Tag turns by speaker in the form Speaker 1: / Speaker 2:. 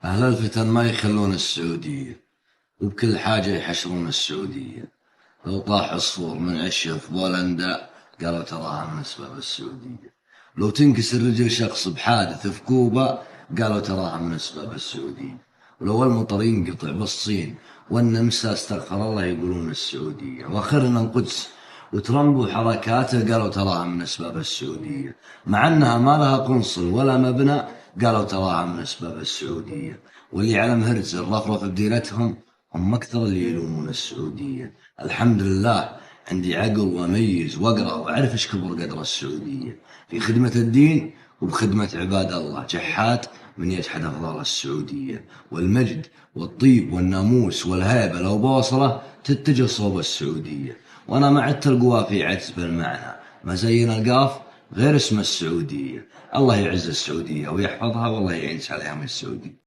Speaker 1: أهل الفتن ما يخلون السعودية، وبكل حاجة يحشرون السعودية. لو طاح عصفور من عشه في بولندا قالوا تراها من أسباب السعودية. لو تنكسر رجل شخص بحادث في كوبا قالوا تراها من أسباب السعودية. ولو المطر ينقطع بالصين والنمسا استغفر الله يقولون السعودية. وآخرنا القدس وترامب وحركاته قالوا تراها من أسباب السعودية، مع أنها ما لها قنصل ولا مبنى قالوا تراها من أسباب السعودية. واللي على مهرز الرفرف بديرتهم هم أكثر اللي يلومون السعودية. الحمد لله عندي عقل وأميز وأقرأ وأعرف إيش كبر قدر السعودية في خدمة الدين وبخدمة عباد الله. جحات من يجحد أفضال السعودية، والمجد والطيب والناموس والهيبة لو بوصله تتجه صوب السعودية. وأنا ما عدت القوى في عجز بالمعنى، ما زينا القاف غير اسم السعودية. الله يعز السعودية ويحفظها، والله يعين عليها من السعودية.